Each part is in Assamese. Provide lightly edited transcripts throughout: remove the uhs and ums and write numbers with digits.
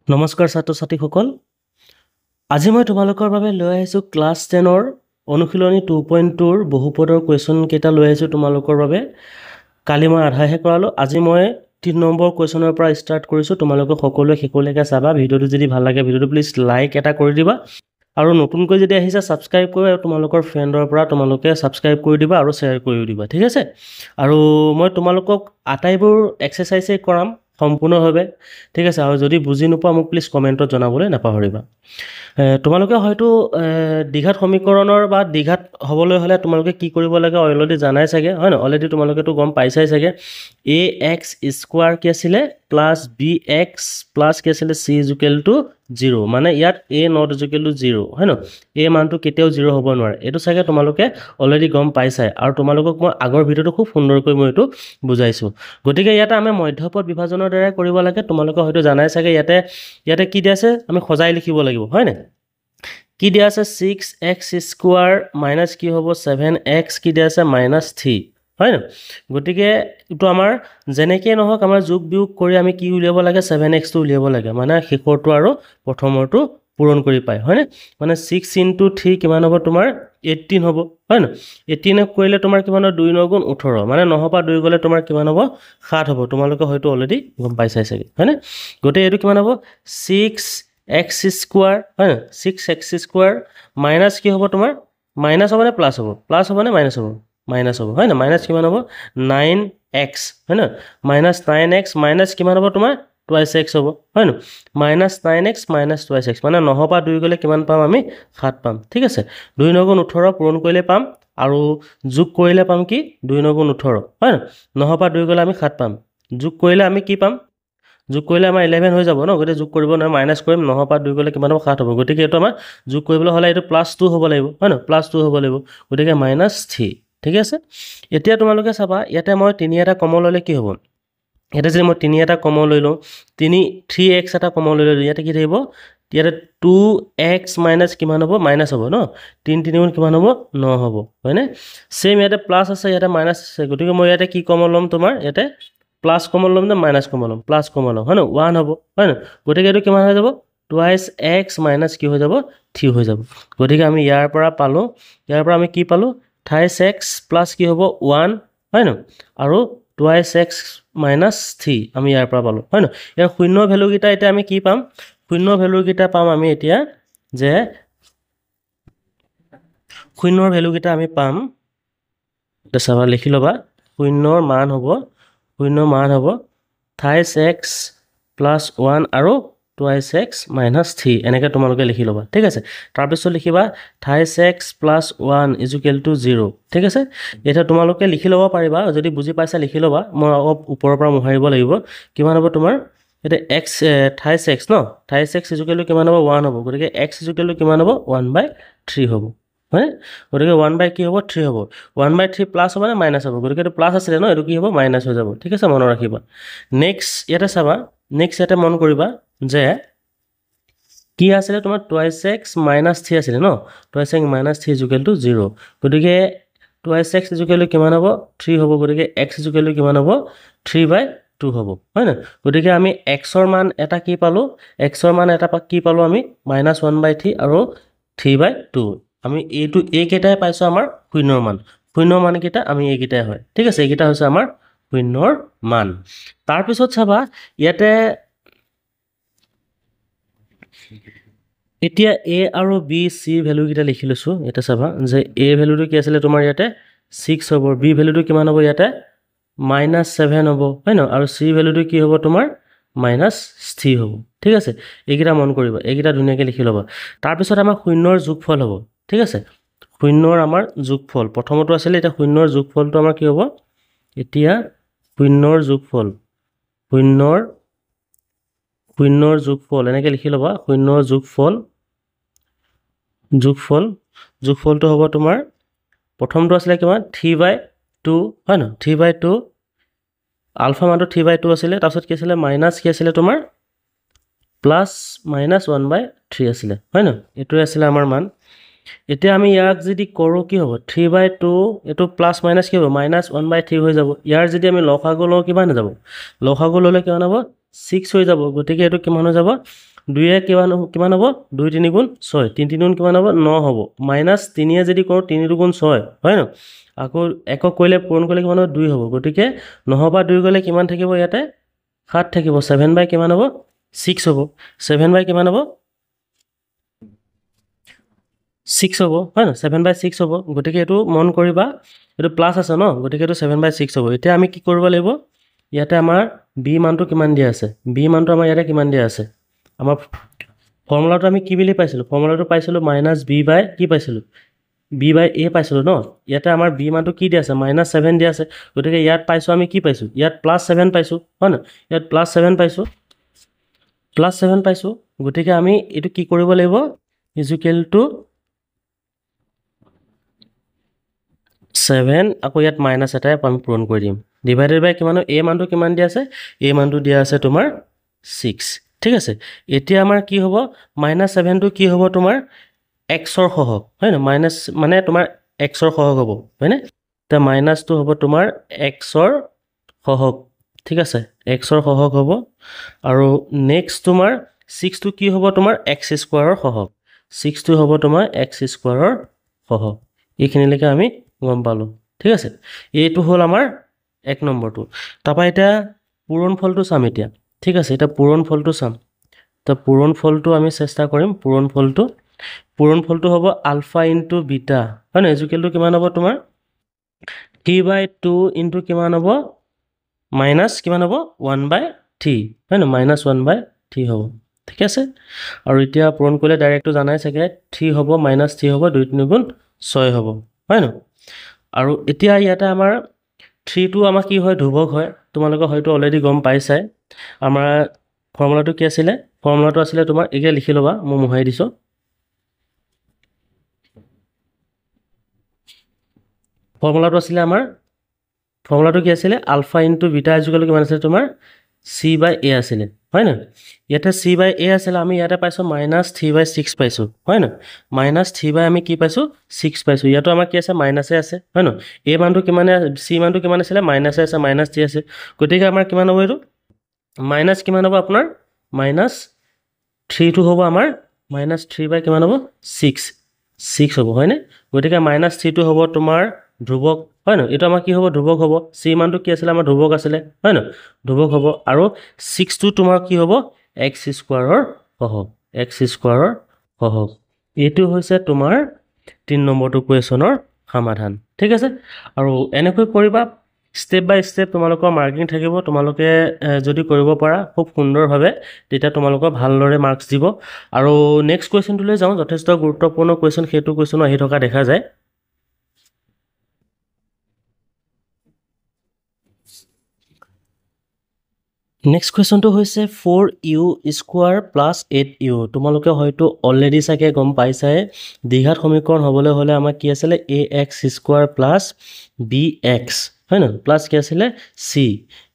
নমস্কাৰ ছাত্ৰ ছাত্ৰীসকল আজি মই তোমালোকৰ বাবে লৈ আহিছোঁ ক্লাছ 10ৰ অনুশীলনী 2.2ৰ বহুপদৰ কুৱেশ্যন কেইটা লৈ আহিছোঁ তোমালোকৰ বাবে কালি মই আধাহে কৰালোঁ আজি মই 3 নম্বৰ কুৱেশ্যনৰ পৰা ষ্টাৰ্ট কৰিছোঁ তোমালোকে সকলোৱে শেষলৈকে চাবা ভিডিঅ'টো যদি ভাল লাগে ভিডিঅ'টো প্লিজ লাইক এটা কৰি দিবা আৰু নতুনকৈ যদি আহিছা সাবস্ক্ৰাইব কৰি আৰু তোমালোকৰ ফ্ৰেণ্ডৰ পৰা তোমালোকে সাবস্ক্ৰাইব কৰি দিবা আৰু শ্বেয়াৰ কৰি দিবা ঠিক আছে আৰু মই তোমালোকক আটাইবোৰ এক্সাৰসাইজে কৰাম সম্পূৰ্ণভাৱে ঠিক আছে আৰু যদি বুজি নোপোৱা মোক প্লিজ কমেন্টত জনাবলৈ নাপাহৰিবা তোমালোকে হয়তো দ্বিঘাত সমীকৰণৰ বা দ্বিঘাত হ'বলৈ হ'লে তোমালোকে কি কৰিব লাগে অলৰেডি জানাই চাগে হয় না অলৰেডি তোমালোকেটো গম পাইছাই চাগে ax স্কয়াৰ কি আছিল প্লাস bx প্লাস কি আছিল c 0 মানে ইয়াত a not 0 হয় না a মানটো কেতিয়াও 0 হ'ব নোৱাৰে এটো চাগে তোমালোকে অলৰেডি গম পাইছাই আৰু তোমালোকক মই আগৰ ভিডিওটো খুব সুন্দৰকৈ মই এটো বুজাইছো গতিকে ইয়াতে আমি মধ্যপদ বিভাজনৰ দ্বাৰা কৰিব লাগে তোমালোকে হয়তো জানাই চাগে ইয়াতে কি দিয়া আছে আমি খজাই লিখিব লাগিব হয় না কি দিয়া আছে 6x স্কয়াৰ মাইনাস কি হ'ব 7x কি দিয়া আছে -3 হয় না গতিকে এটো আমাৰ জেনেকে নহক আমাৰ যোগ বিয়োগ কৰি আমি কি উলিয়াব লাগে 7x টো উলিয়াব লাগে মানে শেষৰটো আৰু প্ৰথমৰটো পূৰণ কৰি পায় হয় না মানে 6 * 3 কিমান হ'ব তোমাৰ 18 হ'ব হয় না 18 কৰিলে তোমাৰ কিমান হ'ব 2 * 9 = 18 মানে 9 পৰা 2 গলে তোমাৰ কিমান হ'ব 7 হ'ব তোমালোকে হয়তো অলৰেডি গম পাইছাই চাগে হয় না গতে এটো কিমান হ'ব 6x স্কয়াৰ হয় না 6x স্কয়াৰ মাইনাস কি হ'ব তোমাৰ মাইনাস হ'ব নে প্লাস হ'ব প্লাস হ'ব নে মাইনাস হ'ব মাইনাস হ'ব হয় না মাইনাস কিমান হ'ব 9x হয় না -9x মাইনাস কিমান হ'ব তোমাৰ 2x হ'ব হয় না -9x - 2x মানে 9 পৰা 2 গলে কিমান পাম আমি 7 পাম ঠিক আছে 2 * 9 = 18 পূৰণ কৰিলে পাম আৰু যোগ কৰিলে পাম কি 2 * 9 = 18 হয় না 9 পৰা 2 গলে আমি 7 পাম যোগ কৰিলে আমি কি পাম যোগ কৰিলে আমাৰ 11 হৈ যাব ন গতে যোগ কৰিব না মাইনাস কৰিম 9 পৰা 2 গলে কিমান হ'ব 7 হ'ব গতিকে এটো আমাৰ যোগ কৰিবলৈ হলে এটো +2 হ'ব লাগিব হয় না +2 হ'ব লাগিব গতিকে -3 ঠিক আছে এতিয়া তোমালোকে চাবা ইয়াতে মই 3 এটা কমন ললে কি হ'ব এটা যদি মই 3 এটা কমন লৈ লওঁ 3x এটা কমন লৈ লওঁ ইয়াতে কি থাকিব ইয়াতে 2x মাইনাস কিমান হ'ব মাইনাস হ'ব ন 3 3 গুণ কিমান হ'ব 9 হ'ব হয়নে সেম ইয়াতে প্লাস আছে ইয়াতে মাইনাস আছে গতিকে মই ইয়াতে কি কমন লম তোমাৰ ইয়াতে প্লাস কমন লম না মাইনাস কমন লম প্লাস কমন লম হয় না 1 হ'ব হয় না গতিকে এটো কিমান হৈ যাব 2x মাইনাস কি হৈ যাব 3 হৈ যাব গতিকে আমি ইয়াৰ পৰা পালো ইয়াৰ পৰা আমি কি পালো 28x প্লাস কি হ'ব 1 হয় না আৰু 2x minus 3 আমি ইয়াৰ পৰা পালো হয় না ইয়াৰ শূন্য ভ্যালু গিটা এটা আমি কি পাম শূন্য ভ্যালু গিটা পাম আমি এতিয়া যে শূন্যৰ ভ্যালু গিটা আমি পাম এটা সবা লিখি লবা শূন্যৰ মান হ'ব 28x plus 1 আৰু 2x minus 3 এনেকে তোমালোকে লিখি লবা ঠিক আছে তাৰ পিছত লিখিবা 28x plus 1 = 0 ঠিক আছে এটা তোমালোকে লিখি লবা পাৰিবা যদি বুজি পাইছা লিখি লবা মই ওপৰৰ পৰা মোহাৰিব লাগিব কিমান হ'ব তোমাৰ এটা x 28x ন 28x = কিমান হ'ব 1 হ'ব গতিকে x = কিমান হ'ব 1/3 হ'ব হয় গতিকে 1 কি হ'ব 3 হ'ব 1/3 প্লাস হ'ব না মাইনাস হ'ব গতিকে এটো প্লাস আছিল ন এটো কি হ'ব মাইনাস হৈ যাব ঠিক আছে মনত ৰাখিবা নেক্সট ইয়াতে চাবা নেক্সট ইয়াতে মন কৰিবা যে কি আছিল তোমাৰ 2x - 3 আছিল ন 2x - 3 = 0 গতিকে 2x = কিমান হ'ব 3 হ'ব গতিকে x = কিমান হ'ব 3/2 হ'ব হয় না গতিকে আমি x ৰ মান এটা কি পালো x ৰ মান এটা কি পালো আমি -1/3 আৰু 3/2 আমি এইটো এই কেইটাই পাইছো আমাৰ শূন্যৰ মান কেইটা আমি এই কেইটাই হয় ঠিক আছে এই কেইটা হৈছে আমাৰ শূন্যৰ মান তাৰ পিছত চাবা ইয়াতে এতিয়া a আৰু b c ভ্যালু গিটা লিখি লৈছো এটা চাবা যে a ভ্যালুটো কি আছিল তোমাৰ ইয়াতে 6 হ'ব b ভ্যালুটো কিমান হ'ব ইয়াতে -7 হ'ব হয় না আৰু c ভ্যালুটো কি হ'ব তোমাৰ -3 হ'ব ঠিক আছে এইগিটা মন কৰিবা এইগিটা ধুনিয়াকৈ লিখি লবা তাৰ পিছত আমাৰ শূন্যৰ যোগফল হ'ব ঠিক আছে শূন্যৰ আমাৰ যোগফল প্ৰথমটো আছিল এটা শূন্যৰ যোগফলটো আমাৰ কি হ'ব এতিয়া শূন্যৰ যোগফল এনেকে লিখি লবা শূন্যৰ যোগফলটো হ'ব তোমাৰ প্ৰথমটো আছিল কিমান 3/2 হয় না 3/2 আলফা মানটো 3/2 আছিল তাৰ পিছত কি আছিল মাইনাস কি আছিল তোমাৰ প্লাস -1/3 আছিল হয় না এটো আছিল আমাৰ মান এতিয়া আমি ইয়াক যদি কৰো কি হ'ব 3/2 এটো প্লাস মাইনাস কি হ'ব -1/3 হৈ যাব ইয়াৰ যদি আমি লসাগু লওঁ কিমান হৈ যাব লসাগু ললে কিমান হ'ব 6 হৈ যাব গতিকে এটো কিমান হৈ যাব 2 এ কিমান হ'ব 2 3 গুণ 6 3 3 গুণ কিমান হ'ব 9 হ'ব মাইনাস 3 এ যদি কৰো 3 গুণ 6 হয় ন আকৌ একক কৰিলে পূৰণ কৰিলে কিমান হ'ব 2 হ'ব গতিকে 9 বা 2 গলে কিমান থাকিব ইয়াতে 7 থাকিব 7 বাই কিমান হ'ব 6 হ'ব 7 বাই কিমান হ'ব 6 হ'ব হয় ন 7 বাই 6 হ'ব গতিকে এটো মন কৰিবা এটো প্লাস আছে ন গতিকে এটো 7 বাই 6 হ'ব এতিয়া আমি কি কৰিব লাগিব ইয়াতে আমাৰ b মানটো কিমান দিয়া আছে b মানটো আমাৰ ইয়াতে কিমান দিয়া আছে আমাৰ ফৰ্মুলাটো আমি কি বুলি পাইছিলো ফৰ্মুলাটো পাইছিলো -b বাই কি পাইছিলো b বাই a পাইছিলো ন ইয়াতে আমাৰ b মানটো কি দিয়া আছে -7 দিয়া আছে গতিকে ইয়াত পাইছো আমি কি পাইছো ইয়াত +7 পাইছো হয় না ইয়াত +7 পাইছো +7 পাইছো গতিকে আমি এটো কি কৰিব লাগিব ইকুৱেল টু 7 আকৌ ইয়াত মাইনাস এটাই আমি পূৰণ কৰি দিম ডিভাইডেড বাই কিমান a মানটো কিমান দিয়া আছে a মানটো দিয়া আছে তোমাৰ 6 ঠিক আছে এতিয়া আমাৰ কি হ'ব -7 টো কি হ'ব তোমাৰ x ৰ সহগ হয় না মাইনাস মানে তোমাৰ x ৰ সহগ হ'ব হয়নে তে মাইনাস টো হ'ব তোমাৰ x ৰ সহগ ঠিক আছে x ৰ সহগ হ'ব আৰু নেক্সট তোমাৰ 6 টো কি হ'ব তোমাৰ x স্কয়াৰৰ সহগ 6 টো হ'ব তোমাৰ x স্কয়াৰৰ সহগ এইখিনিলৈকে আমি গম পালো ঠিক আছে এইটো হ'ল আমাৰ 1 নম্বৰটো তাপা এটা পূৰণ ফলটো চাম এতিয়া ঠিক আছে এটা পূৰণ ফলটো চাম তা পূৰণ ফলটো আমি চেষ্টা কৰিম পূৰণ ফলটো হ'ব আলফা ইনটু বিটা হয় না ইকুৱেল টু কিমান হ'ব তোমাৰ 3/2 ইনটু কিমান হ'ব মাইনাস কিমান হ'ব 1/3 হয় না -1/3 হ'ব ঠিক আছে আৰু এতিয়া পূৰণ কৰিলে ডাইৰেক্টটো জানাই চাগে 3 হ'ব -3 হ'ব 2 3 গুণ 6 হ'ব হয় না আৰু এতিয়া ইয়াতে আমাৰ 3 টো আমাৰ কি হয় ধ্ৰুৱক হয় তোমালোকে হয়তো অলৰেডি গম পাইছাই আমাৰ ফৰ্মুলাটো কি আছিল ফৰ্মুলাটো আছিল তোমাৰ এতিয়া লিখি লবা মই মোহাই দিছো ফৰ্মুলাটো আছিল আমাৰ ফৰ্মুলাটো কি আছিল আলফা ইনটু বিটা ইকুৱেল কিমান আছিল তোমাৰ c বাই a আছিল হয় না ইয়াতে c বাই a আছিল আমি ইয়াতে পাইছো -3/6 পাইছো হয় না -3 বাই আমি কি পাইছো 6 পাইছো ইয়াতো আমাৰ কি আছে মাইনাসে আছে হয় না a মানটো কিমান c মানটো কিমান আছিল মাইনাসে আছে -3 আছে গতিকে আমাৰ কিমান হ'ব এটো মাইনাস কিমান হ'ব আপোনাৰ -3 টো হ'ব আমাৰ -3 বাই কিমান হ'ব 6 হ'ব হয়নে গতিকে -3 টো হ'ব তোমাৰ ধ্ৰুৱক হয় না এটা আমাৰ কি হ'ব ধ্ৰুৱক হ'ব c মানটো কি আছিল আমাৰ ধ্ৰুৱক আছিল হয় না ধ্ৰুৱক হ'ব আৰু 6 টো তোমাৰ কি হ'ব x স্কয়াৰৰ সহগ এইটো হৈছে তোমাৰ 3 নম্বৰটো কোৱেশ্যনৰ সমাধান ঠিক আছে আৰু এনেকৈ কৰিবা স্টেপ বাই স্টেপ তোমালোকৰ মাৰ্কিং থাকিব তোমালোকে যদি কৰিব পাৰা খুব সুন্দৰভাৱে তেতিয়া তোমালোকৰ ভালদৰে মাৰ্কস দিব আৰু নেক্সট কোৱেশ্যনটোলৈ যাওঁ যথেষ্ট গুৰুত্বপূৰ্ণ কোৱেশ্যন হেতু কোৱেশ্যন আহি থকা দেখা যায় নেক্সট কোৱেশ্যনটো হৈছে 4u স্কয়াৰ প্লাস 8u তোমালোকে হয়তো অলৰেডি চাগে গম পাইছাই দ্বিঘাত সমীকৰণ হ'বলৈ হলে আমাৰ কি আছিল ax স্কয়াৰ প্লাস bx হয় না প্লাস কি আছিল c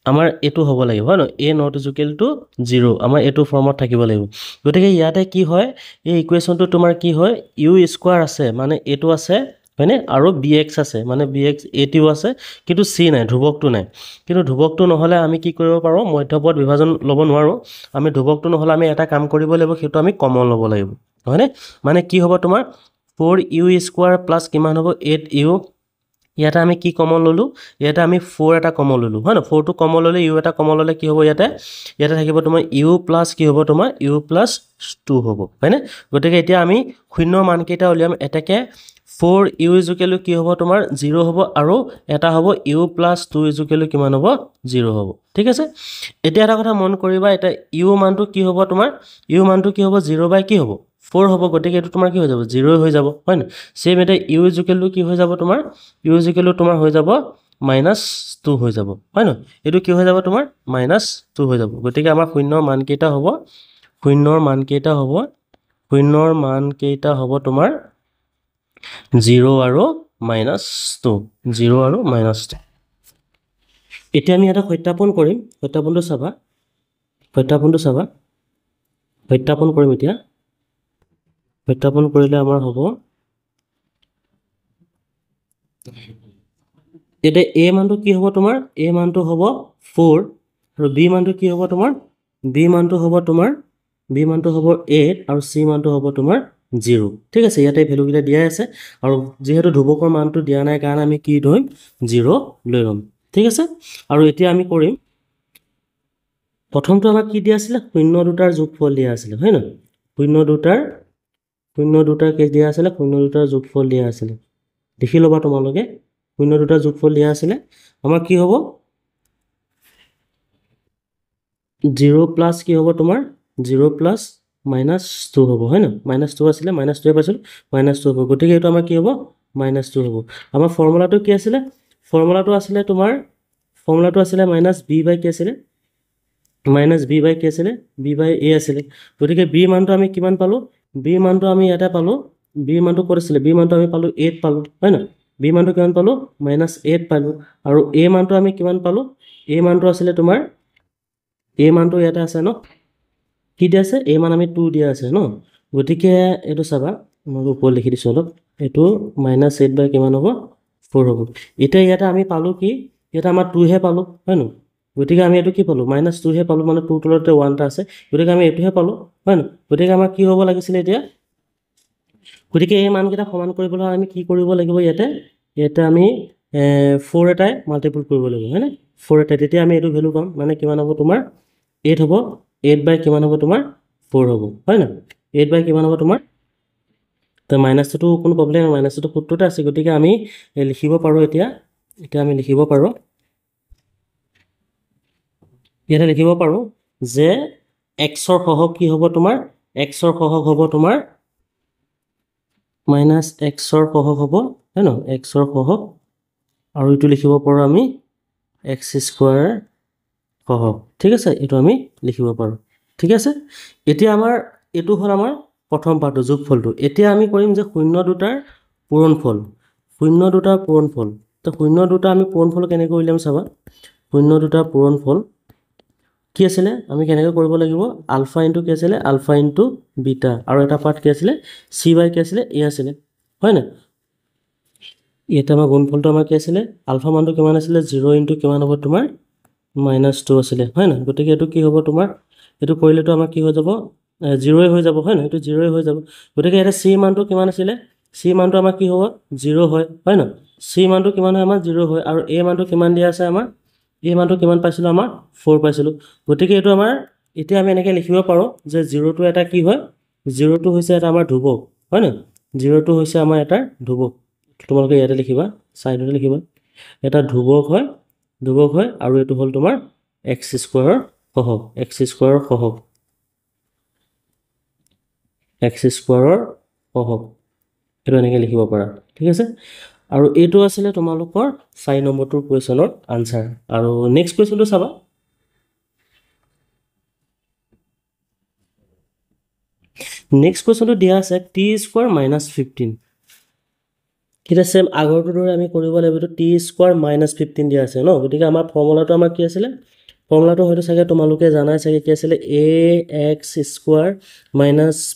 আমাৰ এটো হ'ব লাগিব হয় না a not equal to 0 আমাৰ এটো ফৰ্মত থাকিব লাগিব গতিকে ইয়াতে কি হয় এই ইকুৱেশ্যনটো তোমাৰ কি হয় u স্কয়াৰ আছে মানে এটো আছে হয়নে আৰু bx আছে মানে bx এটিও আছে কিন্তু c নাই ধ্ৰুৱকটো নাই কিন্তু ধ্ৰুৱকটো নহলে আমি কি কৰিব পাৰো মধ্যপদ বিভাজন ল'ব নোৱাৰো আমি ধ্ৰুৱকটো নহলে আমি এটা কাম কৰিব লাগিব হেতু আমি কমন ল'ব লাগিব হয়নে মানে কি হ'ব তোমাৰ 4u স্কয়াৰ প্লাস কিমান হ'ব 8u ইয়াতে আমি কি কমন ললো ইয়াতে আমি 4 এটা কমন ললো হয় না 4 টো কমন ললে u এটা কমন ললে কি হ'ব ইয়াতে থাকিব তোমাৰ u প্লাস কি হ'ব তোমাৰ u প্লাস 2 হ'ব হয়নে গতিকে এতিয়া আমি শূন্যৰ মান কেইটা উলিয়াম এটাকে 4u ইকুৱেল কি হ'ব তোমাৰ 0 হ'ব আৰু এটা হ'ব u প্লাস 2 ইকুৱেল কিমান হ'ব 0 হ'ব ঠিক আছে এতিয়া এটা কথা মন কৰিবা এটা u মানটো কি হ'ব তোমাৰ u মানটো কি হ'ব 0 বাই কি হ'ব 4 হ'ব গতিকে এটো তোমাৰ কি হৈ যাব 0 হৈ যাব হয় না সেম এটা u ইকুৱেল কি হৈ যাব তোমাৰ u ইকুৱেল তোমাৰ হৈ যাব -2 হৈ যাব হয় না এটো কি হৈ যাব তোমাৰ -2 হৈ যাব গতিকে আমাৰ শূন্যৰ মান কেইটা হ'ব তোমাৰ 0 আৰু -2 0 আৰু -2 এতিয়া আমি এটা সত্যাপন কৰিম সত্যাপনটো চাবা সত্যাপন কৰিম এতিয়া সত্যাপন কৰিলে আমাৰ হ'ব এটা a মানটো কি হ'ব তোমাৰ a মানটো হ'ব 4 আৰু b মানটো কি হ'ব তোমাৰ বি মানটো হ'ব তোমাৰ 8 আৰু চি মানটো হ'ব তোমাৰ 0 ঠিক আছে ইয়াতে ভ্যালুকেইটা দিয়া আছে আৰু যেহেতু ধ্ৰুৱকৰ মানটো দিয়া নাই কাৰণ আমি কি ধৰিম 0 লৈ ল'ম ঠিক আছে আৰু এতিয়া আমি কৰিম প্ৰথমটো আমাক কি দিয়া আছিল শূন্য দুটাৰ যোগফল দিয়া আছিল হয় না শূন্য দুটাৰ কেছ দিয়া আছিল শূন্য দুটাৰ যোগফল দিয়া আছিল দেখি ল'বা তোমালোকে শূন্য দুটাৰ যোগফল দিয়া আছিল আমাৰ কি হ'ব 0 প্লাস কি হ'ব তোমাৰ 0 প্লাস -2 হ'ব হয় না -2 আছিল -2 পাইছিল -2 হ'ব গতিকে এটো আমাৰ কি হ'ব -2 হ'ব আমাৰ ফৰ্মুলাটো কি আছিল ফৰ্মুলাটো আছিল তোমাৰ ফৰ্মুলাটো আছিল -b বাই কি আছিল -b বাই কি আছিল b বাই a আছিল গতিকে b মানটো আমি কিমান পালো b মানটো আমি এটা পালো b মানটো কৰিছিল b মানটো আমি পালো 8 পালো হয় না b মানটো কিমান পালো -8 পালো আৰু a মানটো আমি কিমান পালো a মানটো আছিল তোমাৰ a মানটো ইয়াতে আছে ন কি দিয়া আছে a মান আমি 2 দিয়া আছে ন গতিকে এটো চাবা মই ওপৰ লিখি দিছো অলপ এটো -8 বাই কিমান হ'ব 4 হ'ব এটা ইয়াতে আমি পালো কি এটা আমাৰ 2 হে পালো হয় ন গতিকে আমি এটো কি পালো -2 হে পালো মানে 2 তলতে 1 টা আছে গতিকে আমি এটোহে পালো হয় ন গতিকে আমাৰ কি হ'ব লাগিছিল এতিয়া গতিকে এই মানকেইটা সমান কৰিবলৈ আমি কি কৰিব লাগিব ইয়াতে আমি 4 এটাই মাল্টিপল কৰিব লাগিব হয় না 4 এটা তেতিয়া আমি এটো ভ্যালু পাম মানে কিমান হ'ব তোমাৰ 8 হ'ব 8 বাই কিমান হ'ব তোমাৰ 4 হ'ব হয় না 8 বাই কিমান হ'ব তোমাৰ তো মাইনাসটো কোনো প্ৰবলেম নাই মাইনাসটো সূত্ৰতে আছে গতিকে আমি লিখিব পাৰো এতিয়া আমি লিখিব পাৰো ইয়াতে লিখিব পাৰো যে x ৰ সহগ কি হ'ব তোমাৰ x ৰ সহগ হ'ব তোমাৰ -x ৰ সহগ হ'ব হয় ন x ৰ সহগ আৰু ইটো লিখিব পাৰো আমি x স্কয়াৰ সহগ ঠিক আছে এটো আমি লিখিব পাৰো ঠিক আছে এতিয়া আমাৰ এটো হল আমাৰ প্ৰথম পাৰ্ট যোগফলটো এতিয়া আমি কৰিম যে শূন্য দুটাৰ পূৰণফল তো শূন্য দুটা আমি পূৰণফল কেনেকৈ উলিয়াম চাবা শূন্য দুটাৰ পূৰণফল কি আছিল আমি কেনেকৈ কৰিব লাগিব আলফা ইনটু কি আছিল আলফা ইনটু বিটা আৰু এটা পাৰ্ট কি আছিল c বাই কি আছিল a আছিল হয় না এটা আমাৰ গুণফলটো আমাৰ কি আছিল আলফা মানটো কিমান আছিল 0 ইনটু কিমান হ'ব তোমাৰ -2 আছিল হয় না গতিকে এটো কি হ'ব তোমাৰ এটো কৰিলেটো আমাৰ কি হৈ যাব 0 হৈ যাব হয় না এটো 0 হৈ যাব গতিকে এটা c মানটো কিমান আছিল c মানটো আমাৰ কি হ'ব 0 হয় না c মানটো কিমান হয় আমাৰ 0 হয় আৰু a মানটো কিমান দিয়া আছে আমাৰ a মানটো কিমান পাইছিলো আমাৰ 4 পাইছিলো গতিকে এটো আমাৰ এতিয়া আমি এনেকৈ লিখিব পাৰো যে 0 টো এটা কি হয় 0 টো হৈছে এটা আমাৰ ধ্ৰুৱক হয় না 0 টো হৈছে আমাৰ এটা ধ্ৰুৱক তোমালোকে ইয়াতে লিখিবা সাইডতে লিখিবা এটা ধ্ৰুৱক হয় আৰু এটো হল তোমাৰ x স্কয়াৰৰ সহগ x স্কয়াৰৰ সহগ এটো এনেকৈ লিখিব পাৰা ঠিক আছে আৰু এটো আছিল তোমালোকৰ 4 নম্বৰটোৰ কোৱেশ্চনৰ আনসাৰ আৰু নেক্সট কোৱেশ্চনটো চাবা নেক্সট কোৱেশ্চনটো দিয়া আছে t স্কয়াৰ -15 কিটা সেম আগৰটো দৰে আমি কৰিব লাগিব তো t স্কয়াৰ -15 দিয়া আছে ন গতিকে আমাৰ ফৰ্মুলাটো আমাৰ কি আছিল ফৰ্মুলাটো হয়তো চাগে তোমালোকে জানাই চাগে কি আছিল ax স্কয়াৰ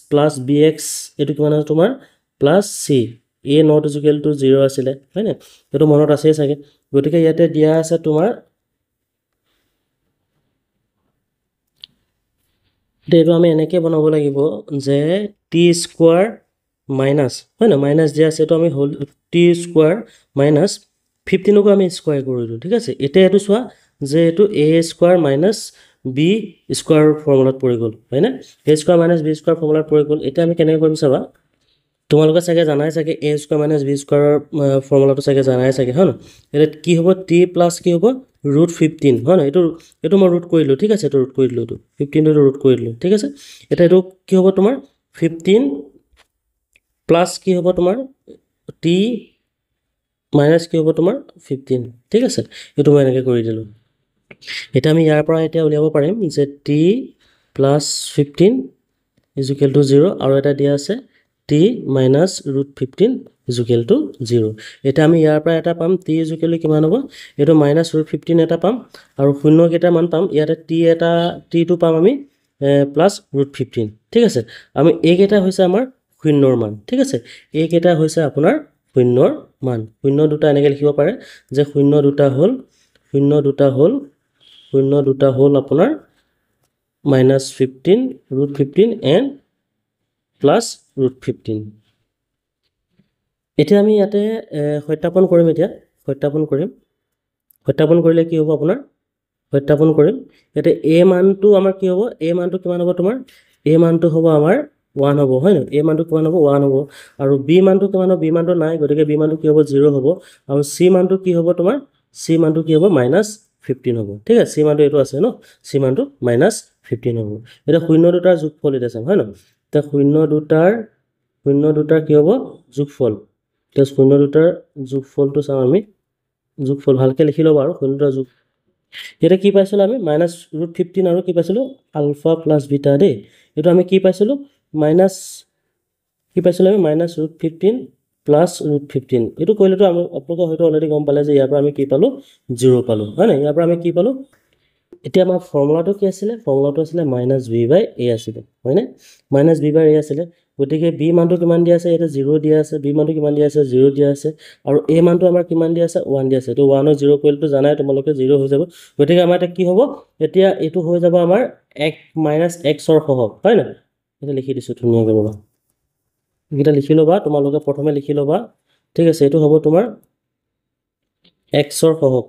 প্লাস bx এটো কিমান আছে তোমাৰ plus c a not equal to 0 আছিল হয় না এটো মনত আছে চাগে গতিকে ইয়াতে দিয়া আছে তোমাৰ এটো আমি এনেকৈ বনাব লাগিব যে t স্কয়াৰ মাইনাস হয় না মাইনাস দিয়া আছে তো আমি হোল t স্কয়াৰ মাইনাস 15 কো আমি স্কয়াৰ কৰিলো ঠিক আছে এটা এটো সোয়া যে এটো a square minus b square ফৰ্মুলাত পৰি গল হয় না a square minus b square ফৰ্মুলাত পৰি গল এটা আমি কেনেকৈ কৰিম চাবা তোমালোকে চাগে জানাই চাগে a square minus b square ফৰ্মুলাটো চাগে জানাই চাগে হয় না এটা কি হ'ব t প্লাস কি হ'ব √15 হয় না এটো মই ৰুট কৰিলো ঠিক আছে এটো ৰুট কৰিলো এটো 15 টো ৰুট কৰিলো ঠিক আছে এটা এটো কি হ'ব তোমাৰ 15 প্লাস কি হ'ব তোমাৰ t মাইনাস কি হ'ব তোমাৰ 15 ঠিক আছে এটো মই এনেকৈ কৰি দিলো এটা আমি ইয়াৰ পৰা এটা উলিয়াব পাৰিম যে t প্লাস 15 0 আৰু এটা দিয়া আছে t minus √15 is equal to 0 এটা আমি ইয়াৰ পৰা এটা পাম t is equal to কিমান হ'ব এটো minus √15 এটা পাম আৰু শূন্য কেটা মান পাম ইয়াতে t টো পাম আমি প্লাস √15 ঠিক আছে আমি এই কেটা হৈছে আমাৰ শূন্যৰ মান ঠিক আছে এই কেটা হৈছে আপোনাৰ শূন্যৰ মান শূন্য দুটা এনেকৈ লিখিব পাৰে যে শূন্য দুটা হ'ল আপোনাৰ minus 15 root 15 and plus root 15 এতিয়া আমি ইয়াতে সত্যাপন কৰিম এতিয়া সত্যাপন কৰিলে কি হ'ব আপোনাৰ সত্যাপন কৰিম ইয়াতে a মানটো আমাৰ কি হ'ব a মানটো কিমান হ'ব তোমাৰ a মানটো হ'ব আমাৰ 1 হ'ব হয় ন a মানটো কিমান হ'ব 1 হ'ব আৰু b মানটো কিমান হ'ব b মানটো নাই গতিকে b মানটো কি হ'ব 0 হ'ব আৰু c মানটো কি হ'ব তোমাৰ c মানটো কি হ'ব -15 হ'ব ঠিক আছে c মানটো এটো আছে ন c মানটো -15 হ'ব এটা শূন্য দুটাৰ যোগফল এটা চাম হয় ন তে শূন্য দুটাৰ কি হ'ব যোগফল তে শূন্য দুটাৰ যোগফলটো চাম আমি যোগফল ভালকে লিখি লবা আৰু শূন্য দুটাৰ যোগ এটা কি পাইছিল আমি -√15 আৰু কি পাইছিল আলফা প্লাস বিটা দে এটো আমি কি পাইছিল মাইনাস কি পাইছিল আমি -√15 প্লাস √15 এটো কইলেটো আমি আপোনালোকে হয়তো অলৰেডি গম পালে যে ইয়াৰ পৰা আমি কি পালো 0 পালো হয় না ইয়াৰ পৰা আমি কি পালো এতিয়া আমাৰ ফৰ্মুলাটো কি আছিল ফৰ্মুলাটো আছিল -v/a আছিল হয়নে -v/a আছিল গতিকে b মানটো কিমান দিয়া আছে এটা 0 দিয়া আছে b মানটো কিমান দিয়া আছে 0 দিয়া আছে আৰু a মানটো আমাৰ কিমান দিয়া আছে 1 দিয়া আছে তো 1 আৰু 0 কইলটো জানাই তোমালোকে 0 হৈ যাব গতিকে আমাৰ এটা কি হ'ব এতিয়া এটো হৈ যাব আমাৰ x ৰ সহগ হয় না এটা লিখি দিছো ধুনীয়াকৈ বাবা এটা লিখি লবা তোমালোকে প্ৰথমে লিখি লবা ঠিক আছে এটো হ'ব তোমাৰ x ৰ সহগ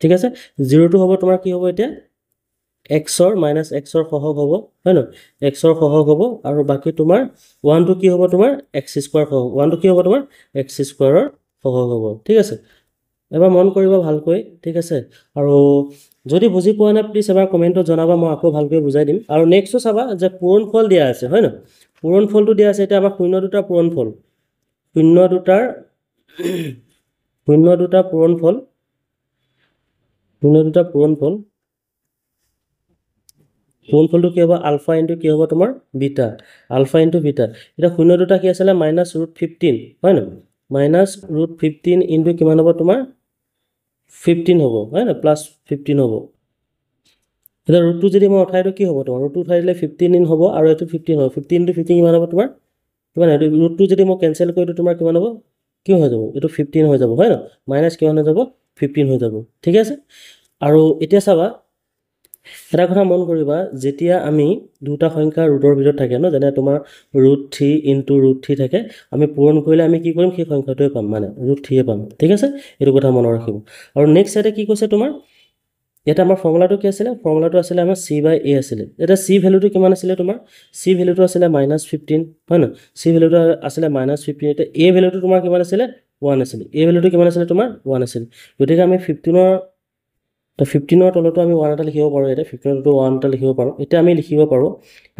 ঠিক আছে 0 টো হ'ব তোমাৰ কি হ'ব এতিয়া x ৰ -x ৰ সহগ হ'ব হয় ন x ৰ সহগ হ'ব আৰু বাকি তোমাৰ 1 টো কি হ'ব তোমাৰ x² সহগ 1 টো কি হ'ব তোমাৰ x² ৰ সহগ হ'ব ঠিক আছে এবাৰ মন কৰিবা ভালকৈ ঠিক আছে আৰু যদি বুজি পোৱা না প্লিজ এবাৰ কমেন্টত জনাবা মই আকৌ ভালকৈ বুজাই দিম আৰু নেক্সটটো চাবা যে পূৰণফল দিয়া আছে হয় ন পূৰণফলটো দিয়া আছে এটা আমাৰ শূন্য দুটাৰ পূৰণফল শূন্য দুটাৰ পূৰণফল পূৰণফলটো কি হ'ব আলফা ইনটু কি হ'ব তোমাৰ বিটা আলফা ইনটু বিটা এটা শূন্য দুটা কি আছিল -√15 হয় ন -√15 ইনটু কিমান হ'ব তোমাৰ 15 হ'ব হয় না +15 হ'ব এটা √2 যদি মই উঠাই দিও কি হ'ব তোমাৰ √2 উঠাই দিলে 15 ইন হ'ব আৰু এটো 15 হ'ব 15 ইনটু 15 কিমান হ'ব তোমাৰ কিমান এটো √2 যদি মই কেনসেল কৰি দিও তোমাৰ কিমান হ'ব কি হৈ যাব এটো 15 হৈ যাব হয় না মাইনাস কিমান হৈ যাব 15 হৈ যাব ঠিক আছে আৰু এতিয়া চাবা এটা কথা মন কৰিবা যেতিয়া আমি দুটা সংখ্যা ৰুটৰ ভিতৰত থাকে ন যেনে তোমাৰ √3 ইনটু √3 থাকে আমি পূৰণ কৰিলে আমি কি কৰিম সেই সংখ্যাটোৱে পাম মানে √3 পাম ঠিক আছে এটো কথা মনত ৰাখিব আৰু নেক্সট সাইডে কি কৈছে তোমাৰ এটা আমাৰ ফৰ্মুলাটো কি আছিল ফৰ্মুলাটো আছিল আমাৰ c/a আছিল এটা c ভ্যালুটো কিমান আছিল তোমাৰ c ভ্যালুটো আছিল -15 হয় না c ভ্যালুটো আছিল -15 এটা a ভ্যালুটো তোমাৰ কিমান আছিল 1 আছিল a ভ্যালুটো কিমান আছিল তোমাৰ 1 আছিল গতিকে আমি 15 ৰ তলটো আমি 1 এটা লিখিব পাৰো এটা 15 টো 1 এটা লিখিব পাৰো এতিয়া আমি লিখিব পাৰো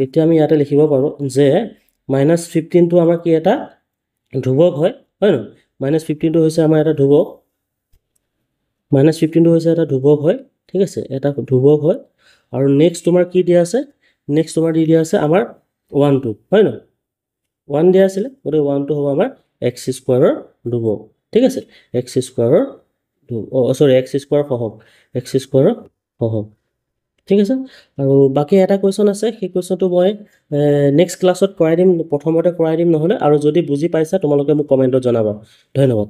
এতিয়া আমি ইয়াতে লিখিব পাৰো যে -15 টো আমাৰ কি এটা ধ্ৰুৱক হয় হয় না -15 টো হৈছে আমাৰ এটা ধ্ৰুৱক -15 টো হৈছে এটা ধ্ৰুৱক হয় ঠিক আছে এটা ধ্ৰুৱক হয় আৰু নেক্সট তোমাৰ কি দিয়া আছে নেক্সট তোমাৰ দি দিয়া আছে আমাৰ 1 টো হয় না 1 দিয়া আছিল গতিকে 1 টো হ'ব আমাৰ x² ৰ ধ্ৰুৱক ঠিক আছে x² ৰ সৰি x² সহগ x² ৰ সহগ ঠিক আছে আৰু বাকি এটা কোৱেশ্চন আছে সেই কোৱেশ্চনটো মই নেক্সট ক্লাছত কৰাই দিম প্ৰথমতে কৰাই দিম নহলে আৰু যদি বুজি পাইছা তোমালোকে মোক কমেন্টত জনাবা ধন্যবাদ